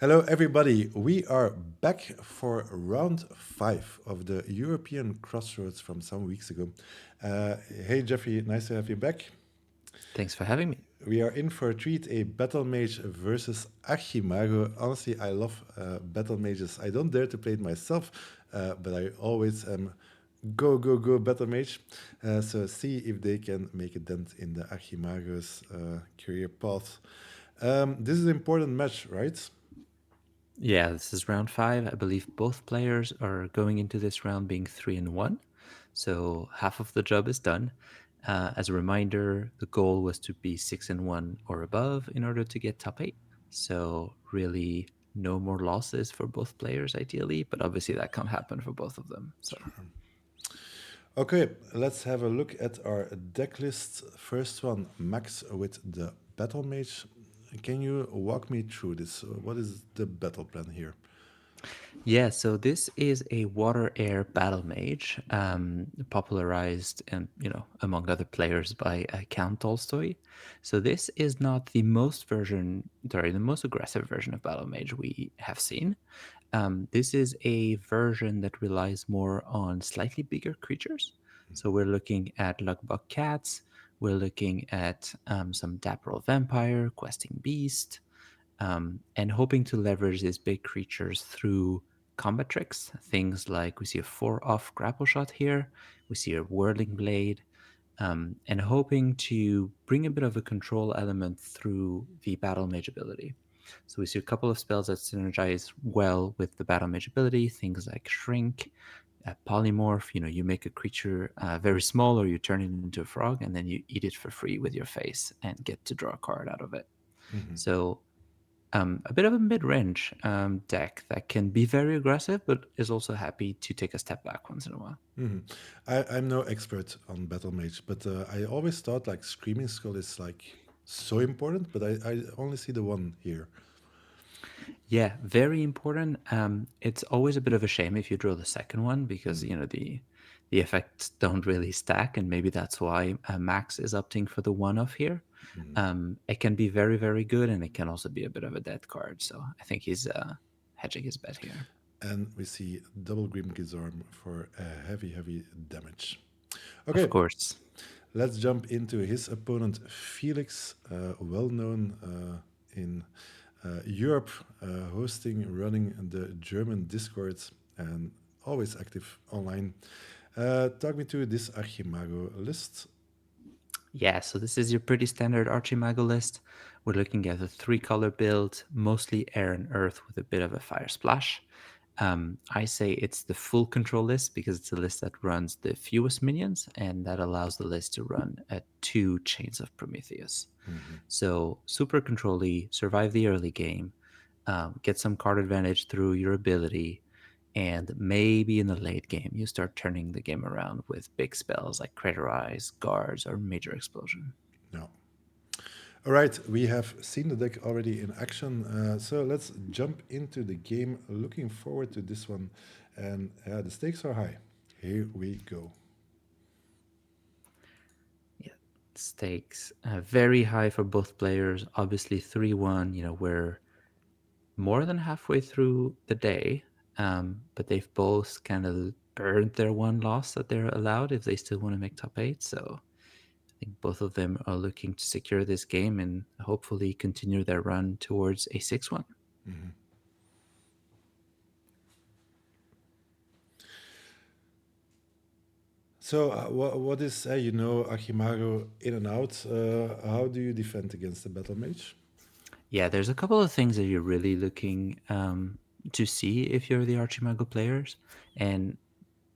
Hello, everybody. We are back for round five of the European Crossroads from some weeks ago. Hey, Geoffrey, nice to have you back. Thanks for having me. We are in for a treat, a Battlemage versus Archimago. Honestly, I love Battle Mages. I don't dare to play it myself, but I always am go Battlemage. So see if they can make a dent in the Archimago's career path. This is an important match, right? Yeah, this is round five. I believe both players are going into this round being 3-1. So half of the job is done. As a reminder, the goal was to be 6-1 or above in order to get top eight. So really no more losses for both players ideally, but obviously that can't happen for both of them. So Okay, let's have a look at our deck list. First one, Max with the Battle Mage. Can you walk me through this? What is the battle plan here? yeah, so this is a water air battle mage, popularized and among other players by Count Tolstoy. So this is not the most aggressive version of battle mage we have seen. This is a version that relies more on slightly bigger creatures. So we're looking at Lugbuk cats. We're looking at some Dapper Vampire, Questing Beast, and hoping to leverage these big creatures through combat tricks. Things like we see a 4-off grapple shot here, we see a whirling blade, and hoping to bring a bit of a control element through the battle mage ability. So we see a couple of spells that synergize well with the battle mage ability, things like shrink, polymorph. You make a creature very small, or you turn it into a frog, and then you eat it for free with your face and get to draw a card out of it. So a bit of a mid-range deck that can be very aggressive, but is also happy to take a step back once in a while. I'm no expert on Battle Mage, but I always thought like Screaming Skull is like so important, but I only see the one here. Yeah, very important. It's always a bit of a shame if you draw the second one because the effects don't really stack, and maybe that's why Max is opting for the one-off here. It can be very, very good, and it can also be a bit of a dead card. So I think he's hedging his bet here. And we see double Grim Gizarm for a heavy damage. Of Okay, course. let's jump into his opponent, Felix, well known in Europe, running the German Discord, and always active online. Talk me to this Archimago list. Yeah, so this is your pretty standard Archimago list. We're looking at a three-color build, mostly air and earth with a bit of a fire splash. I say it's the full control list because it's a list that runs the fewest minions, and that allows the list to run at 2 Chains of Prometheus. So super control-y, survive the early game, get some card advantage through your ability, and maybe in the late game you start turning the game around with big spells like Craterize, Guards, or Major Explosion. No. All right, we have seen the deck already in action, so let's jump into the game. Looking forward to this one, and the stakes are high. Here we go. Yeah, stakes very high for both players. Obviously, 3-1. We're more than halfway through the day, but they've both kind of burned their one loss that they're allowed if they still want to make top eight. So I think both of them are looking to secure this game and hopefully continue their run towards a 6-1. So, what is Archimago in and out? How do you defend against the Battle Mage? Yeah, there's a couple of things that you're really looking to see if you're the Archimago players, and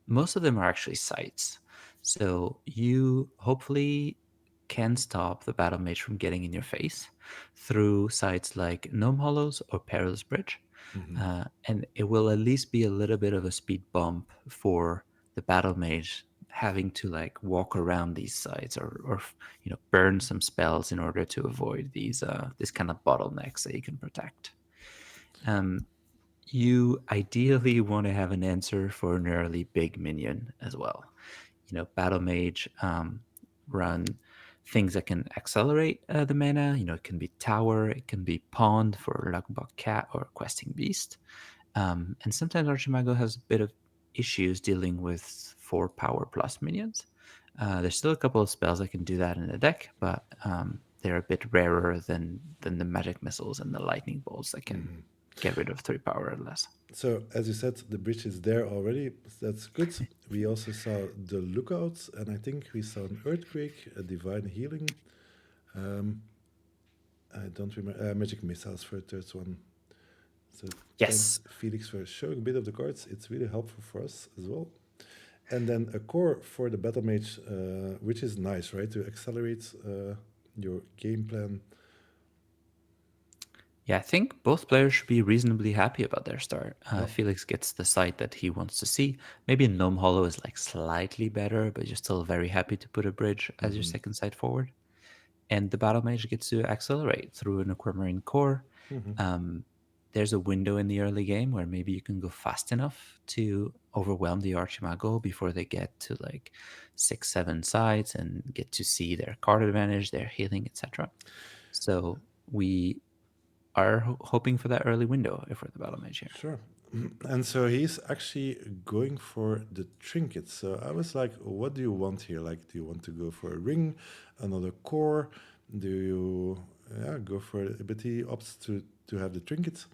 most of them are actually sites. So you hopefully can stop the battle mage from getting in your face through sites like Gnome Hollows or Perilous Bridge. And it will at least be a little bit of a speed bump for the battle mage having to like walk around these sites or burn some spells in order to avoid these this kind of bottlenecks that you can protect. Um, you ideally want to have an answer for an early big minion as well. Battle Mage run things that can accelerate the mana. It can be tower, it can be pond for Lagbok Cat or Questing Beast. And sometimes Archimago has a bit of issues dealing with 4 power plus minions. There's still a couple of spells that can do that in the deck, but they're a bit rarer than the magic missiles and the lightning bolts that can get rid of 3 power or less. So, as you said, the bridge is there already. That's good. We also saw the lookouts, and I think we saw an earthquake, a divine healing. I don't remember. Magic missiles for a third one. So, thanks, Yes. Felix, for showing a bit of the cards. It's really helpful for us as well. And then a core for the Battlemage, which is nice, right? To accelerate your game plan. Yeah, I think both players should be reasonably happy about their start. Yep. Felix gets the site that he wants to see. Maybe Gnome Hollow is like slightly better, but you're still very happy to put a bridge as your second site forward. And the Battle Mage gets to accelerate through an Aquamarine core. There's a window in the early game where maybe you can go fast enough to overwhelm the Archimago before they get to like 6-7 sites and get to see their card advantage, their healing, etc. So we are hoping for that early window if we're the Battle Mage here. Sure. And so he's actually going for the trinkets. So I was like, what do you want here? Like, do you want to go for a ring, another core? Do you go for a bit he opts to have the trinkets?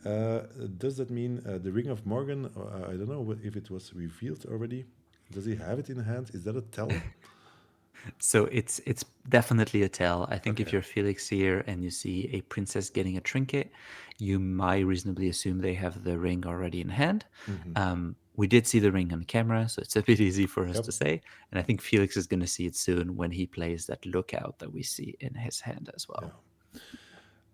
Does that mean the Ring of Morgan? I don't know if it was revealed already. Does he have it in hand? Is that a tell? So it's definitely a tell. I think if Okay. you're Felix here and you see a princess getting a trinket, you might reasonably assume they have the ring already in hand. We did see the ring on camera, so it's a bit easy for us Yep. to say. And I think Felix is going to see it soon when he plays that lookout that we see in his hand as well. Yeah.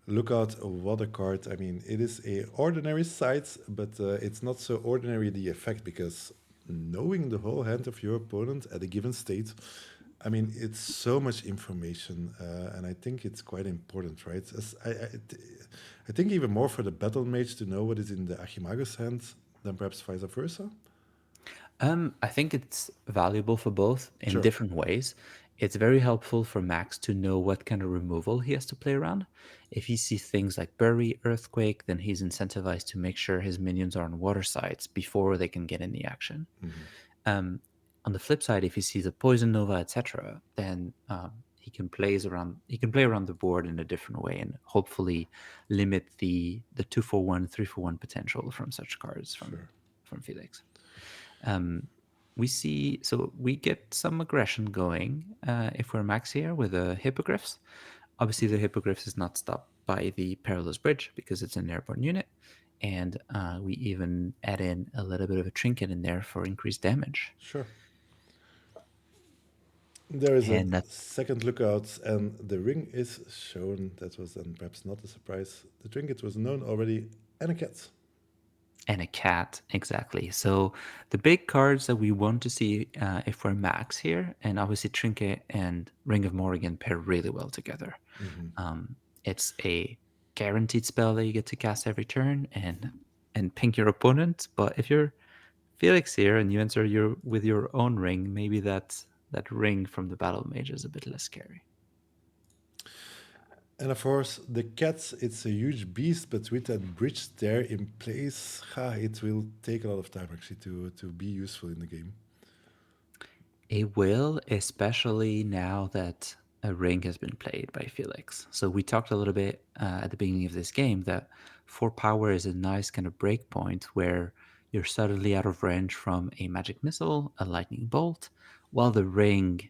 Lookout, what a card. I mean, it is a ordinary sight, but it's not so ordinary the effect, because knowing the whole hand of your opponent at a given state, I mean, it's so much information, and I think it's quite important, right? I think even more for the battle mage to know what is in the Archimago's hand than perhaps vice versa. I think it's valuable for both in Sure. different ways. It's very helpful for Max to know what kind of removal he has to play around. If he sees things like Bury, Earthquake, then he's incentivized to make sure his minions are on water sites before they can get in the action. On the flip side, if he sees a Poison Nova, etc., then he can play around the board in a different way and hopefully limit the 2-for-1, 3-for-1 potential from such cards Sure. from Felix. We get some aggression going if we're Max here with the Hippogriffs. Obviously, the Hippogriffs is not stopped by the Perilous Bridge because it's an airborne unit, and we even add in a little bit of a trinket in there for increased damage. Sure. There is a And that second lookout, and the ring is shown. That was then perhaps not a surprise. The trinket was known already, and a cat. and a cat, exactly. So the big cards that we want to see if we're Max here, and obviously Trinket and Ring of Morrigan pair really well together. It's a guaranteed spell that you get to cast every turn and pink your opponent. But if you're Felix here and you enter with your own ring, maybe that ring from the Battle Mage is a bit less scary. And of course, the cat, it's a huge beast, but with that bridge there in place, it will take a lot of time actually to be useful in the game. It will, especially now that a ring has been played by Felix. So we talked a little bit at the beginning of this game that 4 power is a nice kind of break point where you're suddenly out of range from a magic missile, a lightning bolt, while the ring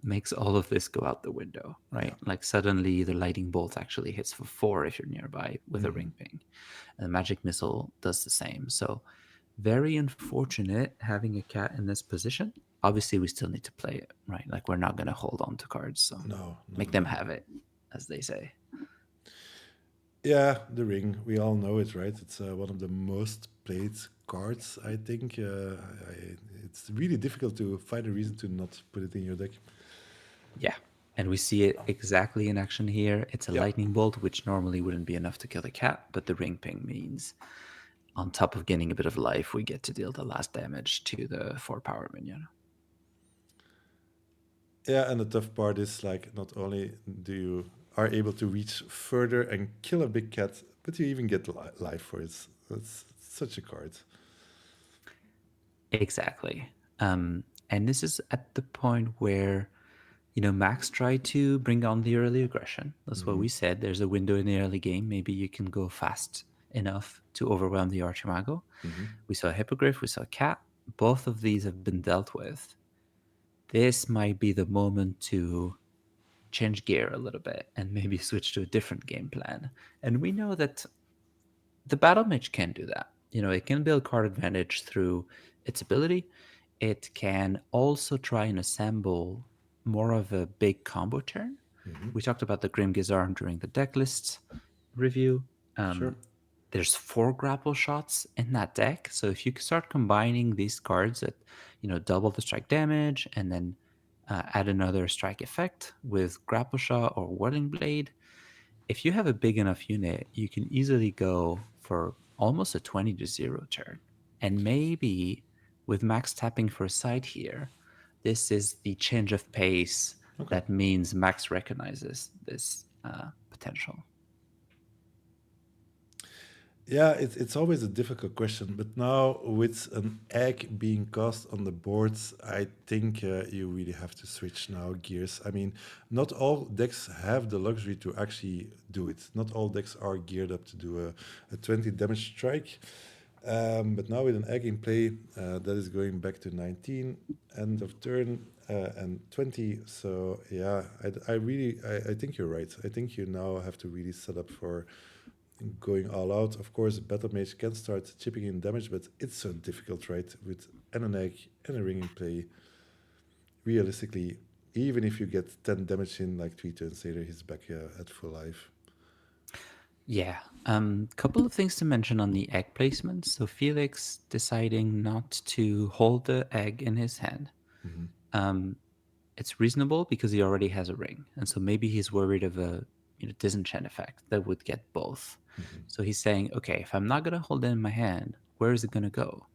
makes all of this go out the window, right? Yeah. Like suddenly the lightning bolt actually hits for 4 if you're nearby with a ring ping. And the magic missile does the same. So very unfortunate having a cat in this position. Obviously, we still need to play it, right? Like we're not going to hold on to cards, so No, no, make no, them no. have it, as they say. Yeah, the ring. We all know it, right? It's one of the most played cards, I think. It's really difficult to find a reason to not put it in your deck. Yeah, and we see it exactly in action here. It's a Yeah. lightning bolt, which normally wouldn't be enough to kill the cat, but the ring ping means on top of getting a bit of life, we get to deal the last damage to the 4 power minion. Yeah, and the tough part is like not only do you are able to reach further and kill a big cat, but you even get life for it. It's such a card. Exactly. And this is at the point where, Max tried to bring on the early aggression. That's what Hmm. we said. There's a window in the early game. Maybe you can go fast enough to overwhelm the Archimago. Hmm. We saw a Hippogriff, we saw a cat. Both of these have been dealt with. This might be the moment to change gear a little bit and maybe switch to a different game plan. And we know that the Battlemage can do that. It can build card advantage through its ability. It can also try and assemble more of a big combo turn. Hmm. We talked about the Grim Gizarm during the decklist review. Sure. There's 4 grapple shots in that deck, so if you start combining these cards that double the strike damage and then add another strike effect with grapple shot or whirling blade, if you have a big enough unit, you can easily go for almost a 20-0 turn. And maybe with Max tapping for a side here, this is the change of pace Okay. that means Max recognizes this potential. Yeah, it's always a difficult question, but now with an egg being cast on the boards, I think you really have to switch now gears. I mean, not all decks have the luxury to actually do it. Not all decks are geared up to do a 20 damage strike. But now with an egg in play, that is going back to 19, end of turn, and 20. So yeah, I think you're right. I think you now have to really set up for going all out. Of course, Battlemage can start chipping in damage, but it's so difficult, right? With an egg and a ring in play, realistically, even if you get 10 damage in like 3 turns later, he's back at full life. Yeah. Couple of things to mention on the egg placement. So Felix deciding not to hold the egg in his hand. Hmm. Um, it's reasonable because he already has a ring, and so maybe he's worried of a disenchant effect that would get both. Hmm. So he's saying, okay, if I'm not gonna hold it in my hand, where is it gonna go?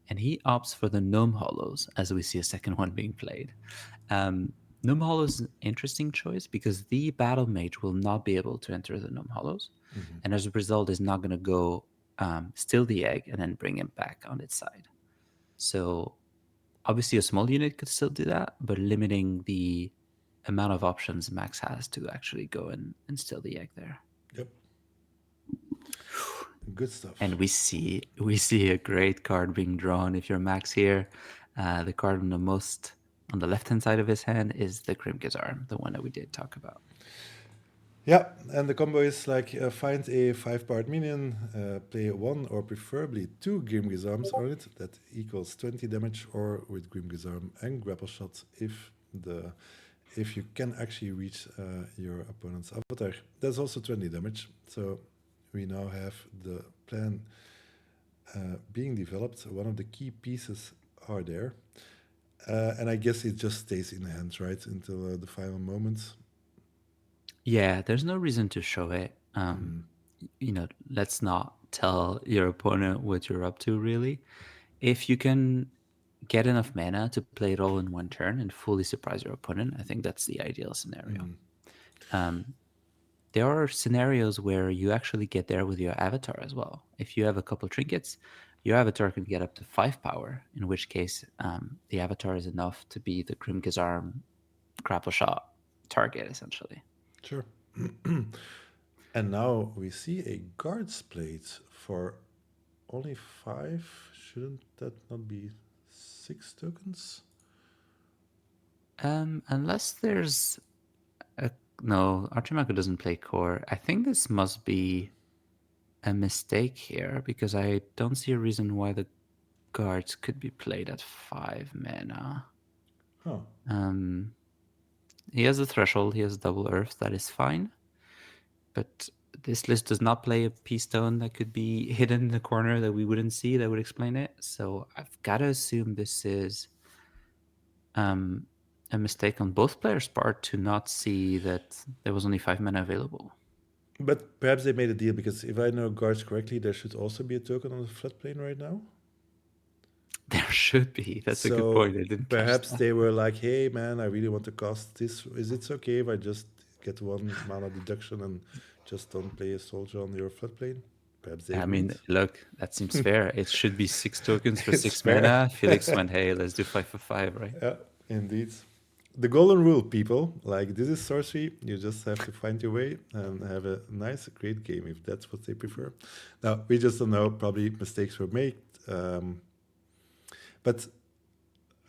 And he opts for the gnome hollows, as we see a second one being played. Um, Gnome hollows is an interesting choice because the battle mage will not be able to enter the gnome hollows, Hmm. and as a result, is not gonna go steal the egg and then bring it back on its side. So obviously, a small unit could still do that, but limiting the amount of options Max has to actually go and steal the egg there. Yep, good stuff. And we see a great card being drawn. If you're Max here, the card on the most on the left hand side of his hand is the Grim Gizarm, the one that we did talk about. Yeah, and the combo is like find a 5 part minion, play one or preferably two Grim Gizarms on it. That equals 20 damage, or with Grim Gizarm and grapple shot if you can actually reach your opponent's avatar. That's also 20 damage. So we now have the plan being developed. One of the key pieces are there. And I guess it just stays in hand, right, until the final moment. Yeah, there's no reason to show it. Mm. Let's not tell your opponent what you're up to, really. If you can get enough mana to play it all in one turn and fully surprise your opponent, I think that's the ideal scenario. Mm. Um, there are scenarios where you actually get there with your avatar as well. If you have a couple trinkets, your avatar can get up to 5 power, in which case the avatar is enough to be the Grim Gizarm grapple shot target, essentially. Sure. And now we see a guards plate for only 5. Shouldn't that not be 6 tokens? Unless there's a no, Archimago doesn't play core. I think this must be a mistake here because I don't see a reason why the guards could be played at 5 mana. Huh. Um, he has a threshold, he has double earth, that is fine. But this list does not play a P stone that could be hidden in the corner that we wouldn't see that would explain it. So I've got to assume this is um, a mistake on both players' part to not see that there was only 5 mana available. But perhaps they made a deal because if I know guards correctly, there should also be a token on the floodplain right now. should be. That's a good So point. I didn't catch perhaps that. they were like, "Hey, man, I really want to cast this. Is it okay if I just get one mana deduction and just don't play a soldier on your floodplain?" Perhaps they I agreed. mean, look, that seems fair. It should be 6 tokens for It's 6 mana. fair. Felix went, hey, let's do 5 for 5, right? Yeah, indeed. The golden rule, people. Like, this is sorcery. You just have to find your way and have a nice, great game if that's what they prefer. Now, we just don't know. Probably mistakes were made. But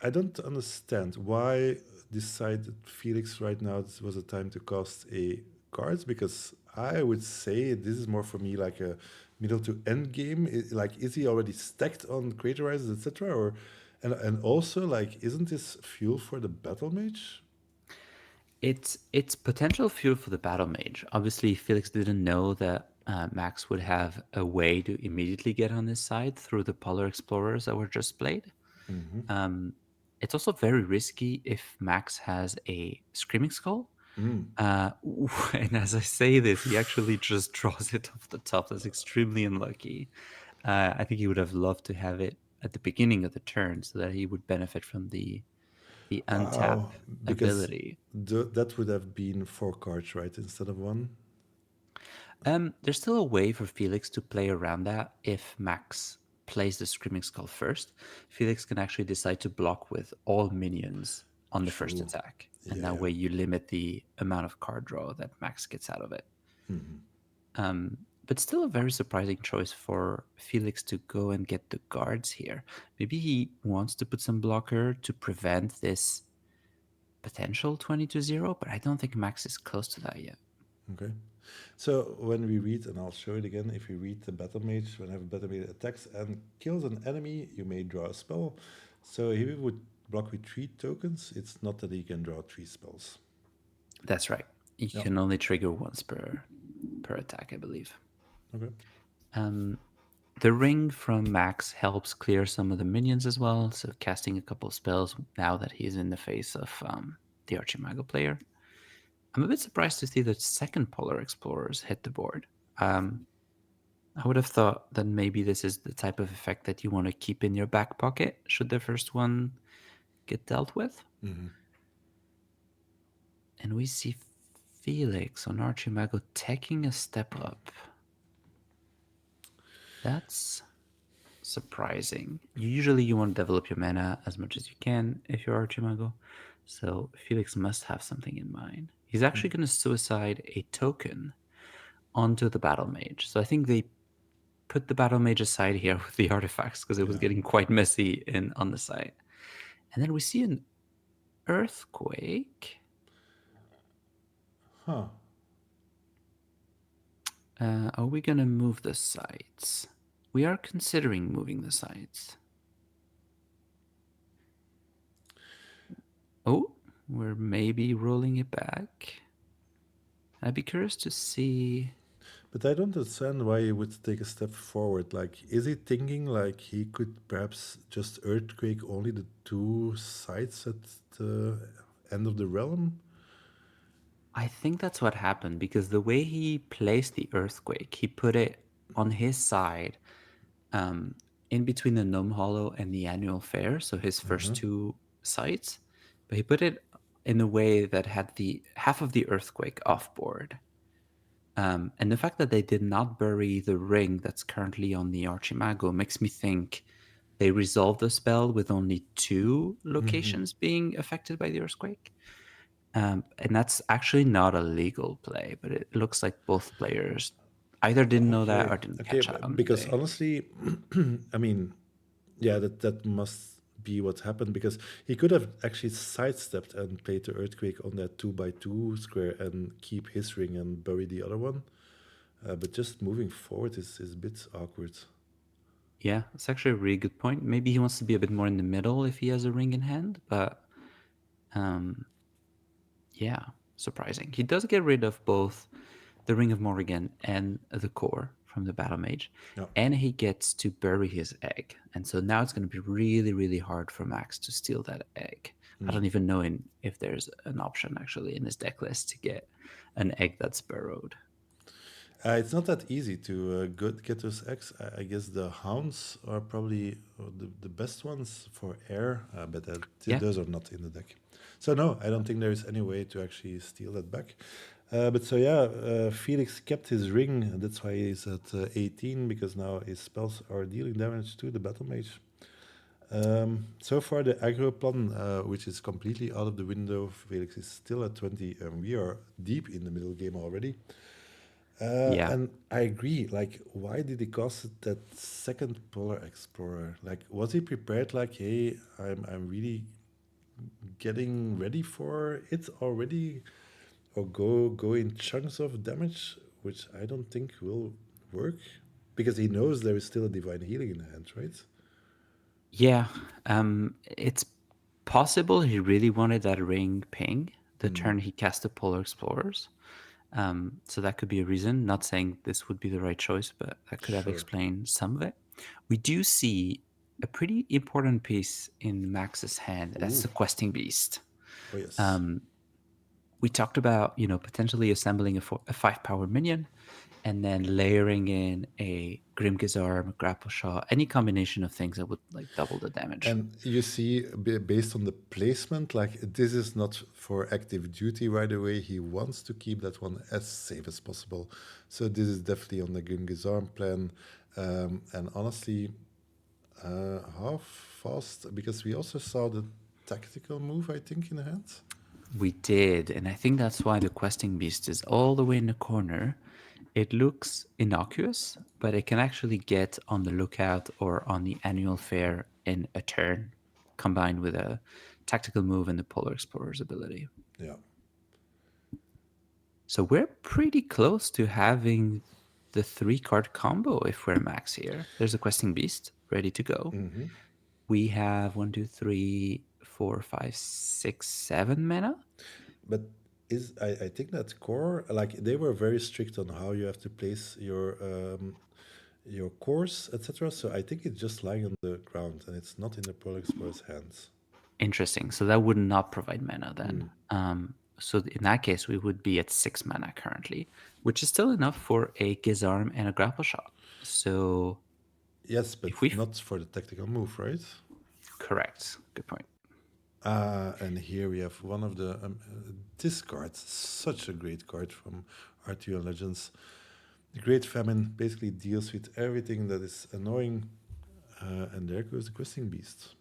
I don't understand why decided Felix right now this was a time to cast a cards, because I would say this is more for me like a middle to end game. Like, is he already stacked on Creator Rises, etc.? Or and also, like, isn't this fuel for the Battle Mage? It's potential fuel for the battle mage. Obviously, Felix didn't know that Max would have a way to immediately get on his side through the Polar Explorers that were just played. Mm-hmm. It's also very risky if Max has a Screaming Skull. Mm. And as I say this, he actually just draws it off the top. That's extremely unlucky. I think he would have loved to have it at the beginning of the turn so that he would benefit from the untap Oh, because ability. that would have been 4 cards, right, instead of one. There's still a way for Felix to play around that if Max plays the Screaming Skull first. Felix can actually decide to block with all minions on the first True. attack, and Yeah, that yeah. way you limit the amount of card draw that Max gets out of it. But still a very surprising choice for Felix to go and get the guards here. Maybe he wants to put some blocker to prevent this potential 20-0, but I don't think Max is close to that yet. Okay. So when we read, and I'll show it again, if you read the Battle Mage, whenever Battle Mage attacks and kills an enemy, you may draw a spell. So if he would block with 3 tokens, it's not that he can draw 3 spells. That's right. You Yeah. can only trigger once per attack, I believe. Okay. The ring from Max helps clear some of the minions as well, so casting a couple of spells now that he's in the face of the Archimago player. I'm a bit surprised to see that second Polar Explorers hit the board. I would have thought that maybe this is the type of effect that you want to keep in your back pocket should the first one get dealt with. And we see Felix on Archimago taking a step up. That's surprising. Usually you want to develop your mana as much as you can if you're Archimago. So Felix must have something in mind. He's actually going to suicide a token onto the Battle Mage. So I think they put the Battle Mage aside here with the artifacts because it was Yeah. getting quite messy on the side. And then we see an Earthquake. Huh. Are we going to move the sites? We are considering moving the sites. Oh, we're maybe rolling it back. I'd be curious to see. But I don't understand why he would take a step forward. Like, is he thinking like he could perhaps just earthquake only the 2 sides at the end of the realm? I think that's what happened because the way he placed the earthquake, he put it on his side, in between the Gnome Hollow and the annual fair, so his first 2 sites. But he put it in a way that had the half of the earthquake off board. And the fact that they did not bury the ring that's currently on the Archimago makes me think they resolved the spell with only 2 locations being affected by the earthquake. And that's actually not a legal play, but it looks like both players either didn't know that Okay, or didn't okay, catch that on the because day. honestly, I mean, yeah, that must be what happened, because he could have actually sidestepped and played the earthquake on that 2 by 2 square and keep his ring and bury the other one. But just moving forward is a bit awkward. Yeah, that's actually a really good point. Maybe he wants to be a bit more in the middle if he has a ring in hand, but yeah, surprising. He does get rid of both the Ring of Morrigan and the core from the Battle Mage, Yeah. and he gets to bury his egg. And so now it's going to be really, really hard for Max to steal that egg. I don't even know if there's an option actually in his deck list to get an egg that's burrowed. It's not that easy to get those X. I guess the hounds are probably the best ones for air, but Yeah, those are not in the deck. So no, I don't think there is any way to actually steal that back. But so yeah, Felix kept his ring, and that's why he's at 18 because now his spells are dealing damage to the battle mage. So far, the aggro plan, which is completely out of the window, Felix is still at 20, and we are deep in the middle game already. yeah. And I agree. Like, why did he cost it that second Polar Explorer? Like, was he prepared? Like, hey, I'm really getting ready for it already, or go in chunks of damage, which I don't think will work, because he knows there is still a divine healing in the hand, right? Yeah, it's possible he really wanted that ring ping the turn he cast the Polar Explorers. So that could be a reason. Not saying this would be the right choice, but that could have Sure. explained some of it. We do see a pretty important piece in Max's hand. That's Ooh. the questing beast. Oh yes. Um, we talked about potentially assembling a 5 power minion and then layering in a Grim Gizarm, Grapple Shot, any combination of things that would like double the damage. And you see, based on the placement, like this is not for active duty right away. He wants to keep that one as safe as possible. So this is definitely on the Genghis Arm plan. And honestly, half fast, because we also saw the tactical move, I think, in the hand. We did, and I think that's why the questing beast is all the way in the corner. It looks innocuous, but it can actually get on the lookout or on the annual fair in a turn, combined with a tactical move and the Polar Explorer's ability. Yeah. So we're pretty close to having the 3 card combo if we're max here. There's a questing beast ready to go. Hmm. We have 1, 2, 3, 4, 5, 6, 7 mana. But I think that core, like they were very strict on how you have to place your cores, etc. So I think it's just lying on the ground and it's not in the Polar Explorer's hands. Interesting. So that would not provide mana then. So in that case, we would be at 6 mana currently, which is still enough for a Gizarm and a Grapple Shot. So Yes, but if we not for the tactical move, right? correct, good point. And here we have one of the this card, such a great card from RTO Legends. The Great Famine basically deals with everything that is annoying, and there goes the Questing Beast.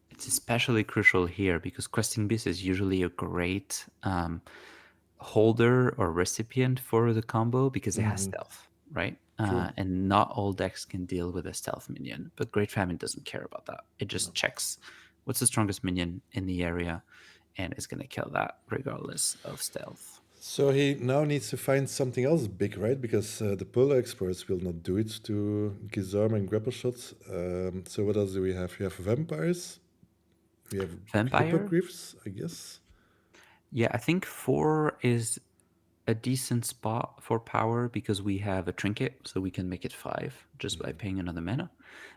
It's especially crucial here because Questing Beast is usually a great holder or recipient for the combo because it has stealth, right? True. And not all decks can deal with a stealth minion, but Great Famine doesn't care about that. It just checks what's the strongest minion in the area and is going to kill that regardless of stealth. So he now needs to find something else big, right? Because the Polar Explorers will not do it to Gizarm and Grapple Shots. So what else do we have? We have vampires. We have Vampire? hippogriffs, I guess. Yeah, I think 4 is a decent spot for power because we have a trinket, so we can make it 5 just by paying another mana.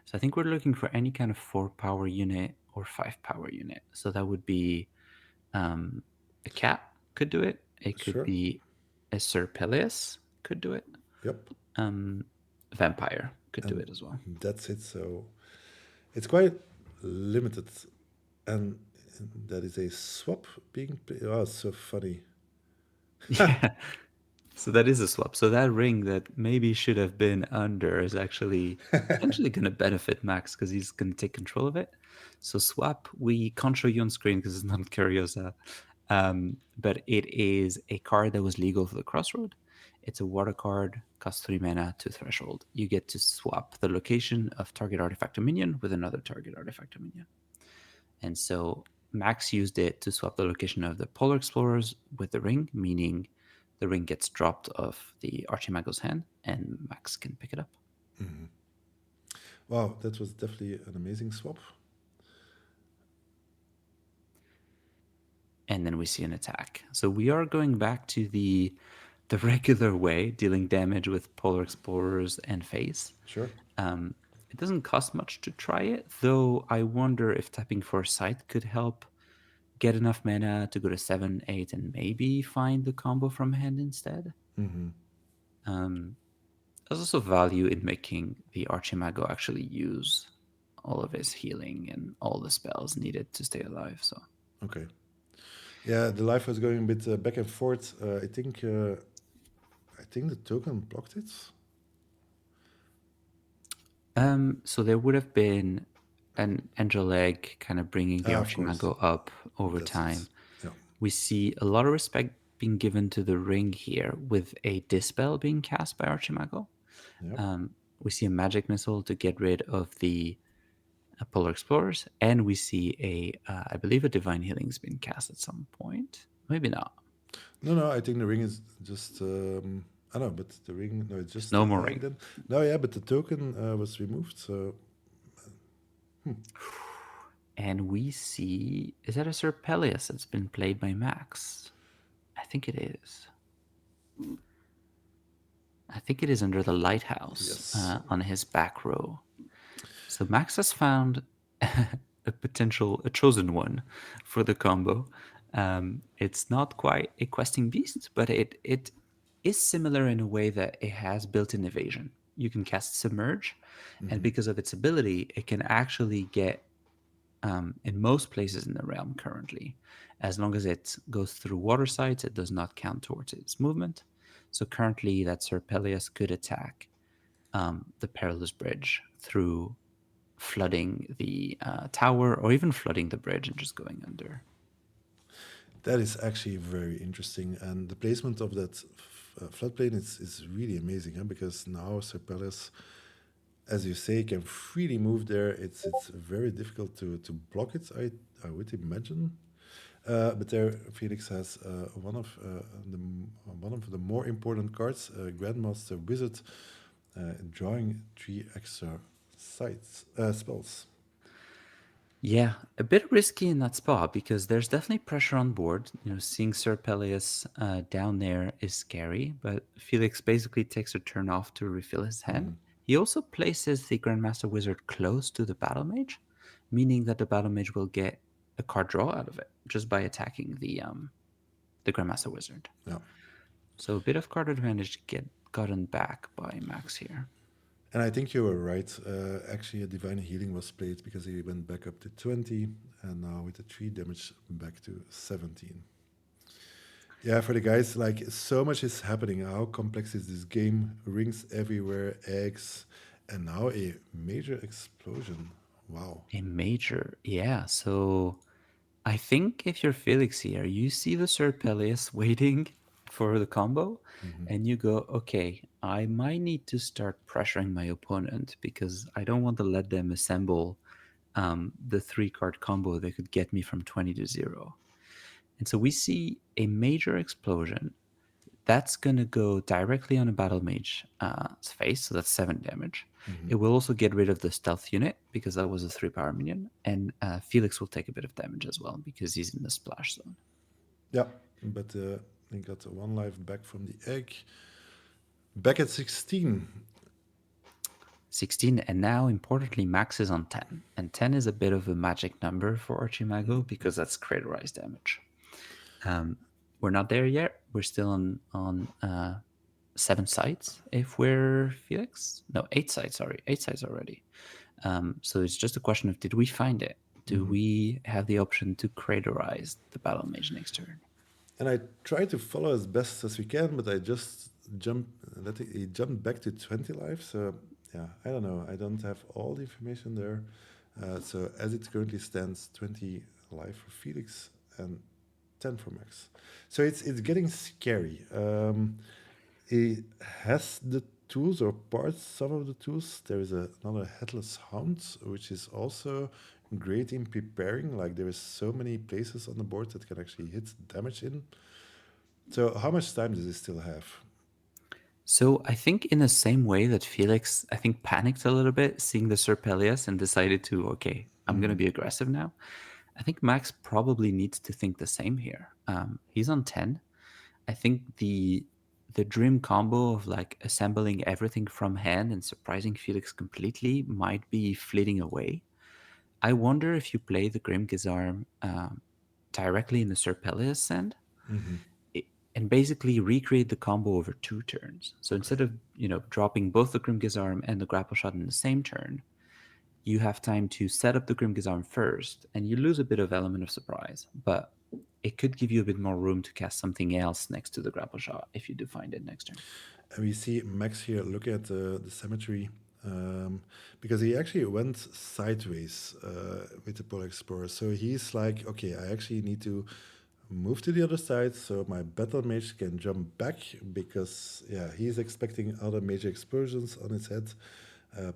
So I think we're looking for any kind of 4 power unit or 5 power unit. So that would be a cat could do it. It could Sure. be a Sir Peleus could do it. Yep. Um, Vampire could do And it as well. that's it. So it's quite limited. And that is a swap being played. Oh, it's so funny. Yeah. So that is a swap. So that ring that maybe should have been under is actually potentially going to benefit Max because he's going to take control of it. So swap, we can't show you on screen because it's not Curiosa, but it is a card that was legal for the Crossroad. It's a water card, costs 3 mana, 2 threshold. You get to swap the location of target artifact or minion with another target artifact or minion. And so Max used it to swap the location of the Polar Explorers with the ring, meaning the ring gets dropped off the Archimago's hand and Max can pick it up. Wow, that was definitely an amazing swap. And then we see an attack. So we are going back to the regular way, dealing damage with Polar Explorers and face. Sure. It doesn't cost much to try it, though I wonder if tapping for sight could help get enough mana to go to 7, 8, and maybe find the combo from hand instead. There's also value in making the Archimago actually use all of his healing and all the spells needed to stay alive. So, Okay. Yeah, the life was going a bit back and forth. I think the token blocked it. so there would have been an angel egg kind of bringing the Ah, of course. Archimago up over That's it. time. Yeah. We see a lot of respect being given to the ring here with a dispel being cast by Archimago. Yep. We see a magic missile to get rid of the Polar Explorers, and we see I believe a Divine Healing's been cast at some point. Maybe not. No, no, I think the ring is just. I know, but the ring. No, it's There's just no the more egg ring. then. No, yeah, but the token was removed. So And we see, is that a Sir Peleus that's been played by Max? I think it is. I think it is under the lighthouse yes. on his back row. So Max has found a chosen one for the combo. It's not quite a questing beast, but it is similar in a way that it has built-in evasion. You can cast Submerge, and because of its ability, it can actually get in most places in the realm currently. As long as it goes through water sites, it does not count towards its movement. So currently, that Sir Peleus could attack the Perilous Bridge through flooding the tower or even flooding the bridge and just going under. That is actually very interesting, and the placement of that floodplain is really amazing, huh? Because now Sir Palace, as you say, can freely move there. It's very difficult to block it. I would imagine. But there, Felix has one of the more important cards, Grandmaster Wizard, drawing 3 extra sites spells. Yeah, a bit risky in that spot because there's definitely pressure on board. You know, seeing Sir Peleus down there is scary, but Felix basically takes a turn off to refill his hand. He also places the Grandmaster Wizard close to the Battlemage, meaning that the Battlemage will get a card draw out of it just by attacking the Grandmaster Wizard. Yeah. So a bit of card advantage get gotten back by Max here. And I think you were right. Actually, a divine healing was played because he went back up to 20, and now with the 3 damage back to 17. Yeah, for the guys, like so much is happening. How complex is this game? Rings everywhere, eggs, and now a major explosion. Wow. A major, yeah. So I think if you're Felix here, you see the Sir Peleus waiting for the combo, and you go, okay, I might need to start pressuring my opponent because I don't want to let them assemble the 3 card combo that could get me from 20 to 0. And so we see a major explosion. That's going to go directly on a battle mage's face, so that's 7 damage. It will also get rid of the stealth unit because that was a 3 power minion, and Felix will take a bit of damage as well because he's in the splash zone. Yeah, but he got 1 life back from the egg. Back at 16. 16, and now importantly, Max is on 10. And 10 is a bit of a magic number for Archimago because that's craterized damage. We're not there yet. We're still on 7 sites if we're Felix. No, 8 sites, sorry. 8 sites already. So it's just a question of did we find it? Do we have the option to craterize the Battle Mage next turn? And I try to follow as best as we can, but I just he jumped back to 20 lives. So yeah, I don't know. I don't have all the information there. So as it currently stands, 20 life for Felix and 10 for Max. So it's getting scary. He has the tools or parts, some of the tools. There is another Headless Hound, which is also great in preparing. Like there is so many places on the board that can actually hit damage in. So how much time does he still have? So I think in the same way that Felix, I think, panicked a little bit seeing the Sir Peleus and decided to, okay, I'm going to be aggressive now. I think Max probably needs to think the same here. He's on 10. I think the dream combo of like assembling everything from hand and surprising Felix completely might be fleeting away. I wonder if you play the Grim Gizarm directly in the Sir Peleus send. and basically recreate the combo over 2 turns. So Okay. instead of dropping both the Grimgizarm and the grapple shot in the same turn, you have time to set up the Grimgizarm first, and you lose a bit of element of surprise, but it could give you a bit more room to cast something else next to the grapple shot if you do find it next turn. And we see Max here looking at the cemetery because he actually went sideways with the Polar Explorer. So he's like, okay, I actually need to move to the other side so my battle mage can jump back because, yeah, he's expecting other major explosions on his head,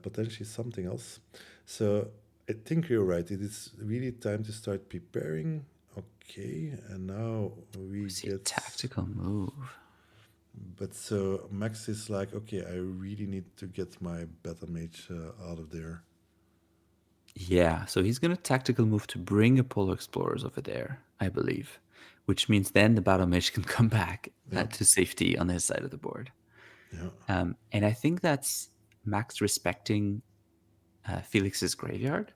potentially something else. So I think you're right. It is really time to start preparing. Okay, and now We we see a get. tactical move. But so Max is like, okay, I really need to get my battle mage out of there. Yeah, so he's going to tactical move to bring a Polar Explorers over there, I believe, which means then the Battle Mage can come back Yeah, to safety on his side of the board. yeah, And I think that's Max respecting Felix's graveyard.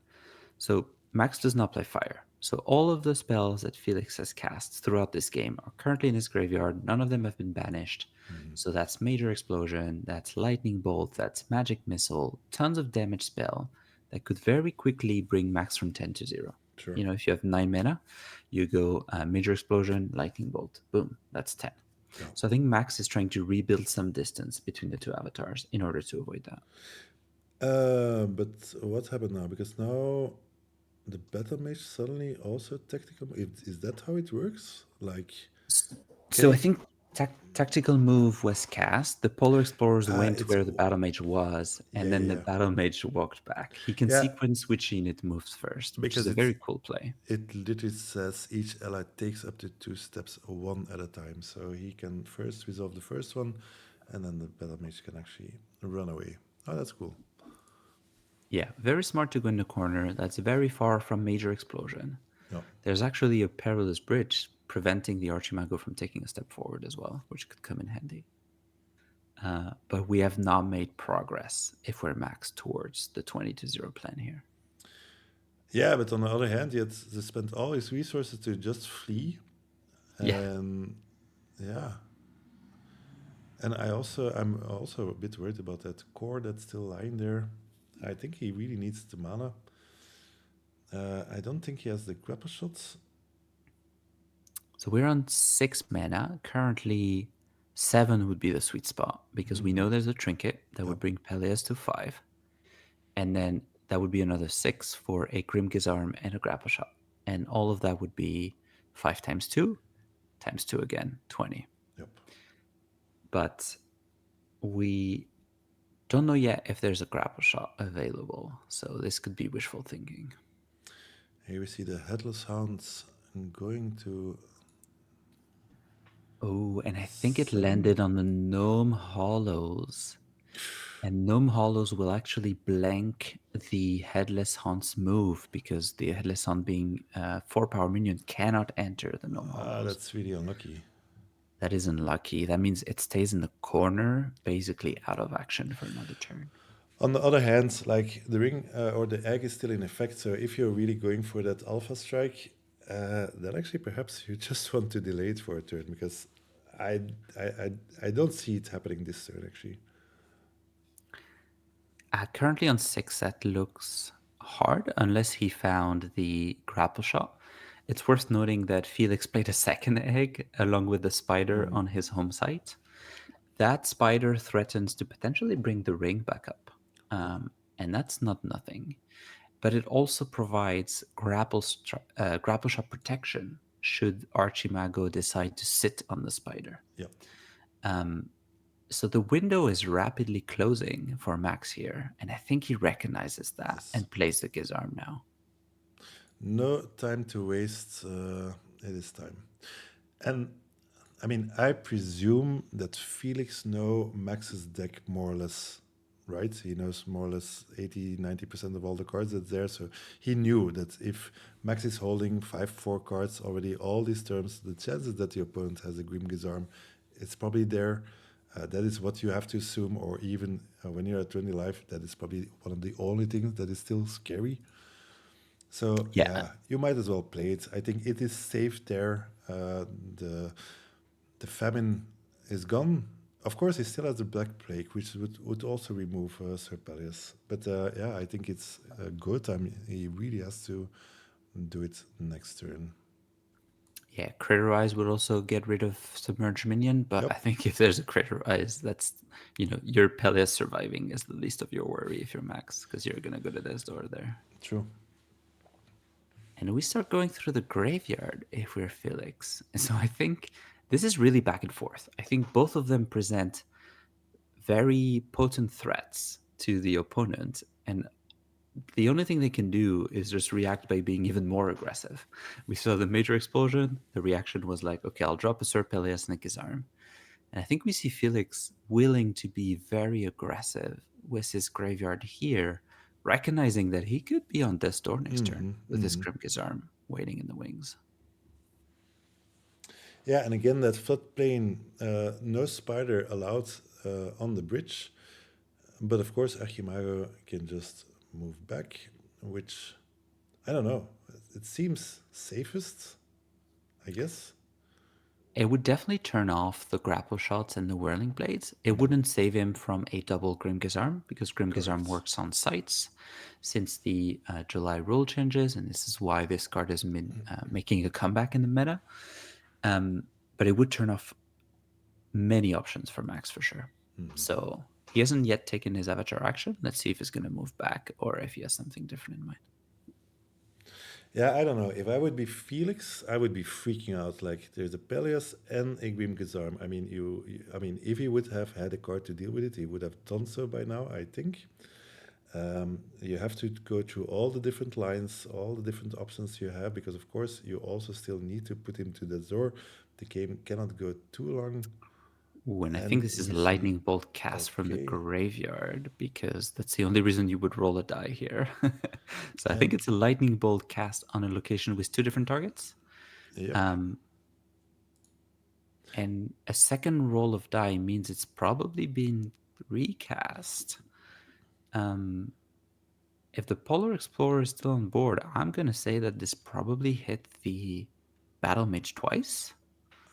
So Max does not play fire. So all of the spells that Felix has cast throughout this game are currently in his graveyard. None of them have been banished. So that's Major Explosion, that's Lightning Bolt, that's Magic Missile, tons of damage spell that could very quickly bring Max from 10 to 0. sure. If you have 9 mana, you go Major Explosion, Lightning Bolt, boom, that's 10. Yeah. So I think Max is trying to rebuild some distance between the two avatars in order to avoid that. But what happened now? Because now the battle mage suddenly also tactical. Is that how it works? Like, can So I he? think tactical move was cast. The Polar Explorers went It's where the Battle Mage was, yeah, and then yeah, the yeah. Battle Mage walked back. He can Yeah, sequence which unit moves first, which is because a very cool play. it literally says each ally takes up to 2 steps, one at a time. So he can first resolve the first one, and then the battle mage can actually run away. Oh, that's cool. Yeah, very smart to go in the corner. That's very far from Major Explosion. Yeah. There's actually a perilous bridge preventing the Archimago from taking a step forward as well, which could come in handy. But we have not made progress if we're maxed towards the 20 to 0 plan here. Yeah, but on the other hand, he had to spend all his resources to just flee. Yeah. And yeah. And I'm also a bit worried about that core that's still lying there. I think he really needs the mana. I don't think he has the grapple shots. So we're on 6 mana. Currently, 7 would be the sweet spot because we know there's a trinket that Yeah. would bring Peleus to 5. And then that would be another 6 for a Grimgizarm and a grapple shot. And all of that would be 5 times 2 again, 20. Yep. But we don't know yet if there's a grapple shot available. So this could be wishful thinking. Here we see the headless hounds going to Oh, and I think it 7. landed on the Gnome Hollows. And Gnome Hollows will actually blank the Headless Hunt's move because the Headless Hunt, being 4 power minion, cannot enter the Gnome Ah, Hollows. that's really unlucky. That is unlucky. That means it stays in the corner, basically out of action for another turn. On the other hand, like the ring or the egg is still in effect. So if you're really going for that alpha strike, then actually perhaps you just want to delay it for a turn because I I I, I don't see it happening this turn actually. Currently on 6, that looks hard unless he found the grapple shot. It's worth noting that Felix played a second egg along with the spider on his home site. That spider threatens to potentially bring the ring back up. And that's not nothing. But it also provides grapple shot protection should Archimago decide to sit on the spider. Yeah. So the window is rapidly closing for Max here, and I think he recognizes that Yes. and plays the Gizarm now. No time to waste. It is time. And I mean, I presume that Felix know Max's deck more or less, right? He knows more or less 80-90% of all the cards that's there. So he knew that if Max is holding 5-4 cards already, all these terms, the chances that the opponent has a Grim Gizarm, it's probably there. That is what you have to assume, or even when you're at 20 life, that is probably one of the only things that is still scary. So Yeah, yeah, you might as well play it. I think it is safe there. The the famine is gone. Of course, he still has the Black Plague, which would also remove Sir Peleus. But yeah, I think it's go time. He really has to do it next turn. Yeah, Critterize would also get rid of Submerged Minion, but Yep, I think if there's a Critterize, that's, your Peleus surviving is the least of your worry if you're Max, because you're going to go to this door there. true. And we start going through the graveyard if we're Felix. And so I think this is really back and forth. I think both of them present very potent threats to the opponent, and the only thing they can do is just react by being even more aggressive. We saw the major explosion. The reaction was like, okay, I'll drop a Sir Peleus and his arm. And I think we see Felix willing to be very aggressive with his graveyard here, recognizing that he could be on death's door next turn with his Grimk's arm waiting in the wings. Yeah, and again, that floodplain, no spider allowed on the bridge. But of course, Archimago can just move back, which, I don't know, it seems safest, I guess. It would definitely turn off the grapple shots and the whirling blades. It wouldn't save him from a double Grimg's Arm, because Grimg's Arm Correct. works on sites since the July rule changes, and this is why this card has been making a comeback in the meta. But it would turn off many options for Max for sure. So he hasn't yet taken his avatar action. Let's see if he's going to move back or if he has something different in mind. Yeah, I don't know. If I would be Felix, I would be freaking out. Like, there's a Peleus and a Grim Gazarm. I mean, I mean, if he would have had a card to deal with it, he would have done so by now, I think. You have to go through all the different lines, all the different options you have, because of course you also still need to put him to the door. The game cannot go too long. Ooh, and I And think this is we a see, lightning bolt cast from the okay, graveyard, because that's the only reason you would roll a die here. So I think and it's a lightning bolt cast on a location with two different targets. yep. Um, and a second roll of die means it's probably been recast. If the Polar Explorer is still on board, I'm going to say that this probably hit the Battlemage twice.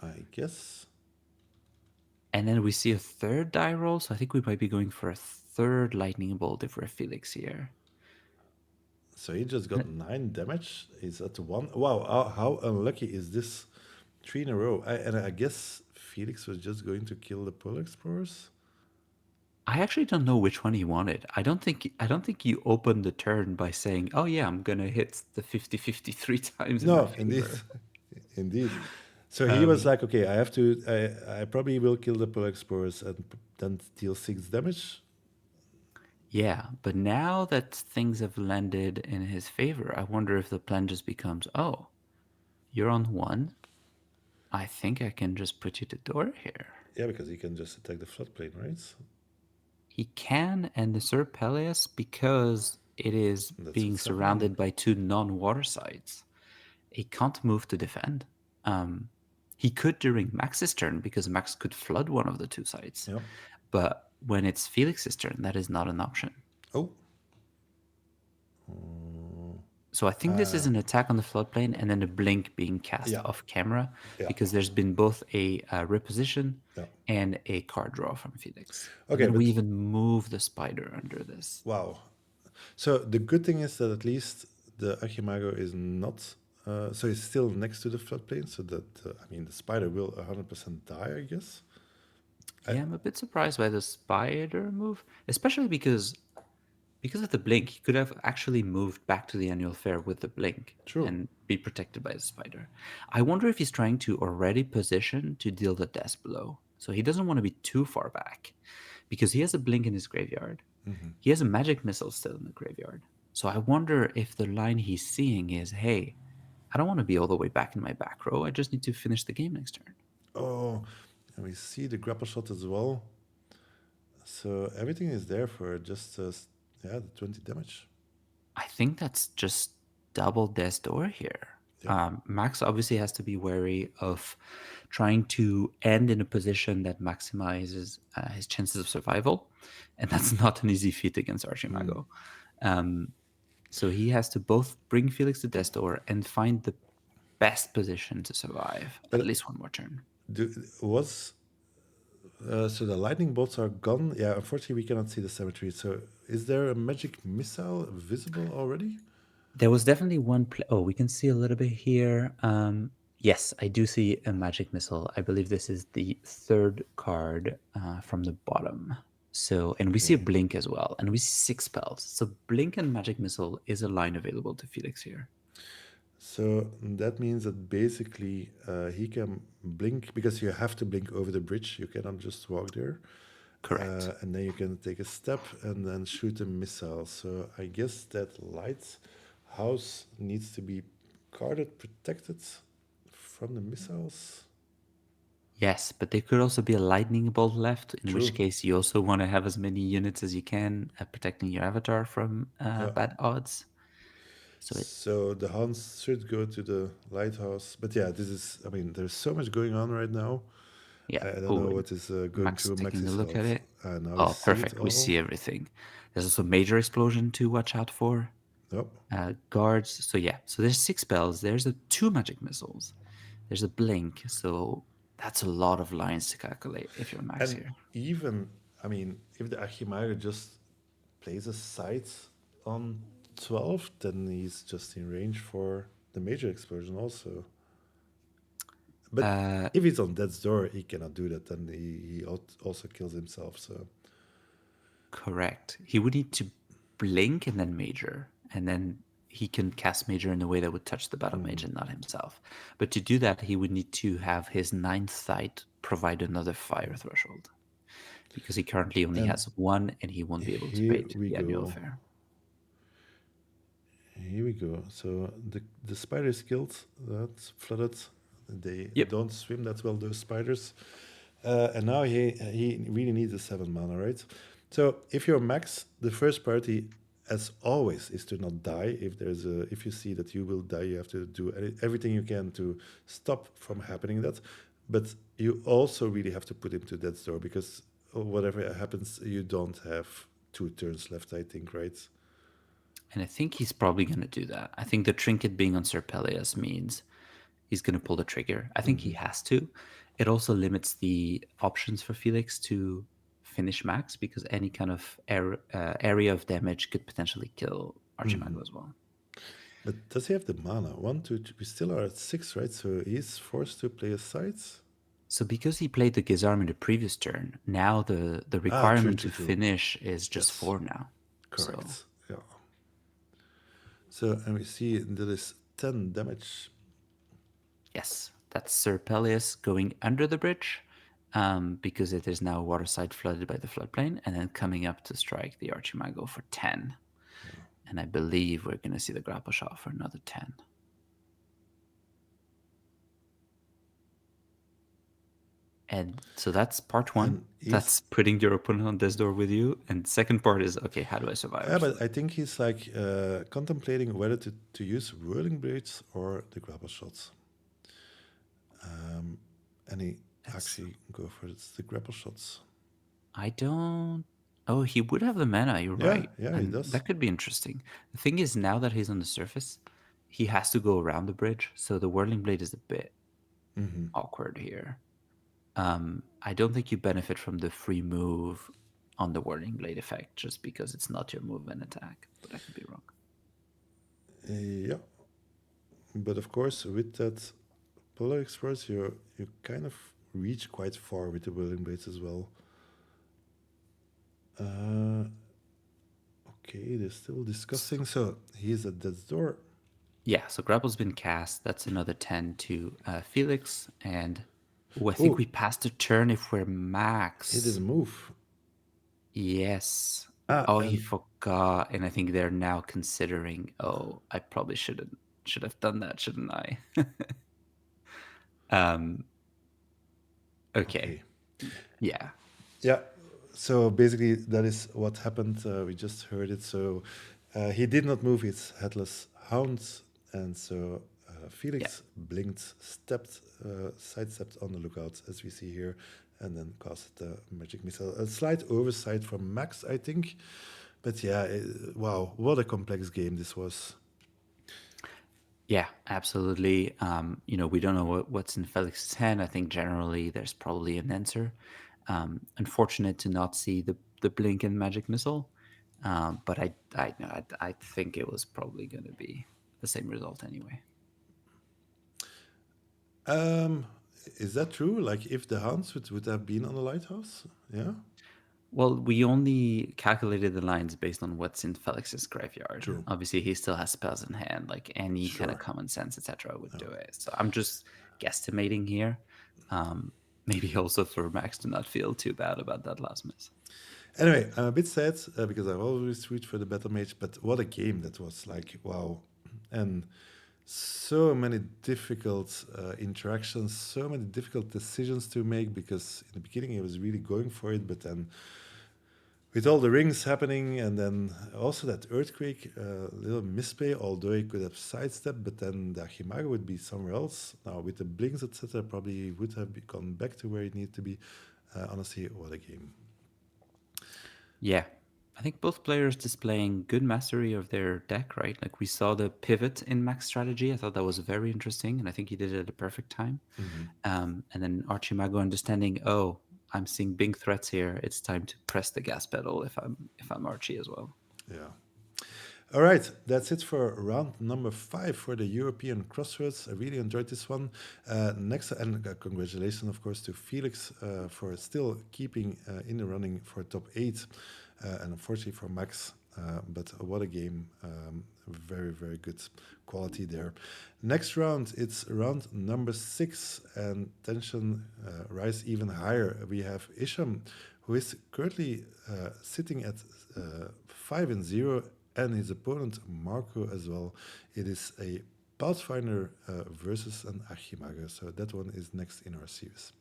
I guess. And then we see a third die roll, so I think we might be going for a third lightning bolt if we're Felix here. So he just got 9 damage. He's at 1. Wow, how unlucky is this? 3 in a row. And I guess Felix was just going to kill the Polar Explorers. I actually don't know which one he wanted. I don't think you opened the turn by saying, "Oh yeah, I'm going to hit the 50-50 three times in my No, indeed. favor." Indeed. So he was like, okay, I have to, I probably will kill the Polar Explorers and then deal 6 damage. Yeah, but now that things have landed in his favor, I wonder if the plan just becomes, "Oh, you're on 1. I think I can just put you to door here." Yeah, because he can just attack the floodplain, right? He can, and the Sir Peleus, because it is That's being what's happening. surrounded by 2 non-water sites, he can't move to defend. He could during Max's turn, because Max could flood one of the 2 sites. Yeah. But when it's Felix's turn, that is not an option. Oh. So I think this is an attack on the floodplain and then a blink being cast Yeah. off camera, Yeah. because there's been both a reposition Yeah. and a card draw from Felix. Okay, And then we but even move the spider under this. wow. So the good thing is that at least the Archimago is not. So it's still next to the floodplain, so that I mean the spider will 100% die, I guess. Yeah, I'm a bit surprised by the spider move, especially because of the blink. He could have actually moved back to the annual fair with the blink True. and be protected by the spider. I wonder if he's trying to already position to deal the death blow. So he doesn't want to be too far back, because he has a blink in his graveyard. He has a magic missile still in the graveyard. So I wonder if the line he's seeing is, hey, I don't want to be all the way back in my back row. I just need to finish the game next turn. Oh, and we see the grapple shot as well. So everything is there for just yeah, the 20 damage. I think that's just double death door here. Yeah. Max obviously has to be wary of trying to end in a position that maximizes his chances of survival, and that's not an easy feat against Archimago. So he has to both bring Felix to death door and find the best position to survive at But least one more turn. Do, was so the lightning bolts are gone. Yeah, unfortunately we cannot see the cemetery. So is there a magic missile visible already? There was definitely one. Oh, we can see a little bit here. Yes, I do see a magic missile. I believe this is the third card from the bottom. So, and we see a Okay. blink as well, and we see 6 spells. So, blink and magic missile is a line available to Felix here. So that means that basically he can blink because you have to blink over the bridge. You cannot just walk there. Correct. And then you can take a step and then shoot a missile. So I guess that lighthouse needs to be guarded, protected from the missiles. Yes, but there could also be a lightning bolt left, in which True. case you also want to have as many units as you can protecting your avatar from Yeah. bad odds. So it, So the Hans should go to the lighthouse. But yeah, this is, I mean, there's so much going on right now. yeah. I don't Oh, know and what is going Max through taking a Max's look at health. it. Now we Oh, see it perfect. We all. see everything. There's also major explosion to watch out for. Yep. Guards. So yeah. So there's 6 spells. There's a 2 magic missiles. There's a blink. So that's a lot of lines to calculate if you're Max And here. even, I mean, if the Archimago just plays a sight on 12, then he's just in range for the major explosion also. But if he's on death's door, he cannot do that. Then he also kills himself. So Correct. He would need to blink and then major, and then he can cast major in a way that would touch the battle mage and not himself. But to do that, he would need to have his 9th sight provide another fire threshold, because he currently only and has one, and he won't be able to here pay we the annual go. fare. Here we go. So the spiders killed. That's flooded. They Yep. don't swim that well, those spiders. And now he really needs a 7 mana, right? So if you're max, the first priority, as always, is to not die. If you see that you will die, you have to do everything you can to stop from happening that. But you also really have to put him to death's door because whatever happens, you don't have 2 turns left. I think, right? And I think he's probably going to do that. I think the trinket being on Serpelius means he's going to pull the trigger. I think he has to. It also limits the options for Felix to finish max because any kind of area of damage could potentially kill Archimago as well. But does he have the mana? 1, 2, 3. We still are at 6, right? So he's forced to play a sides. So because he played the Gizarm in the previous turn, now the True, requirement true, to true. finish is just Yes, 4 now. So correct. Yeah. So, and we see there is 10 damage. yes, that's Serpelius going under the bridge because it is now waterside flooded by the floodplain, and then coming up to strike the Archimago for 10. And I believe we're going to see the grapple shot for another 10. And so that's part one. And That's putting your opponent on death's door with you. And second part is, okay, how do I survive? yeah, but I think he's like contemplating whether to use whirling blades or the grapple shots. And he actually go for the grapple shots. I don't. Oh, he would have the mana. You're Yeah, right. yeah, he And does. that could be interesting. The thing is, now that he's on the surface, he has to go around the bridge. So the whirling blade is a bit awkward here. I don't think you benefit from the free move on the whirling blade effect just because it's not your move and attack. But I could be wrong. Yeah, but of course, with that Polar Express, you kind of reach quite far with the whirling blades as well. Okay, they're still discussing. So he is at death's door. Yeah, so grapple's been cast. That's another 10 to Felix. And I think Oh, we passed a turn if we're he max. didn't move. Yes. Ah, Oh, he and forgot. And I think they're now considering, oh, I probably should have done that, shouldn't I? um okay. okay. Yeah. Yeah. So basically, that is what happened. We just heard it. So he did not move his headless hounds, and so Yeah. Felix blinked, sidestepped on the lookout, as we see here, and then cast the magic missile. A slight oversight from Max, I think, but yeah, wow, what a complex game this was. Yeah, absolutely. We don't know what's in Felix's hand. I think generally there's probably an answer. Unfortunate to not see the blink and magic missile, but I think it was probably going to be the same result anyway. Um, is that true? Like if the hounds would have been on the lighthouse? Yeah, Well, we only calculated the lines based on what's in Felix's graveyard. true. Obviously, he still has spells in hand, like any kind of Sure. common sense, etc., would do it. So I'm just guesstimating here. Um, Maybe also for Max to not feel too bad about that last miss. Anyway, I'm a bit sad because I've always rooted for the Battle Mage, but what a game that was! Like wow, and so many difficult interactions, so many difficult decisions to make because in the beginning he was really going for it, but then with all the rings happening and then also that earthquake, little misplay, although he could have sidestepped, but then the Archimago would be somewhere else. Now with the blinks, etc., probably would have gone back to where he needed to be. Honestly, what a game. Yeah. I think both players displaying good mastery of their deck, right? Like we saw the pivot in Max strategy. I thought that was very interesting, and I think he did it at the perfect time. And then Archimago understanding, oh, I'm seeing big threats here. It's time to press the gas pedal if I'm Archie as well. Yeah. All right, that's it for round number 5 for the European Crossroads. I really enjoyed this one. Next, and congratulations, of course, to Felix for still keeping in the running for top 8, and unfortunately for Max. But what a game! Very, very good quality there. Next round, it's round number 6, and tension rise even higher. We have Isham, who is currently sitting at 5-0, and his opponent Marco as well. It is a Pathfinder versus an Archimago. So that one is next in our series.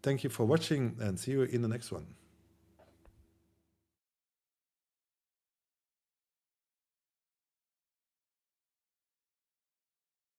Thank you for watching and see you in the next one.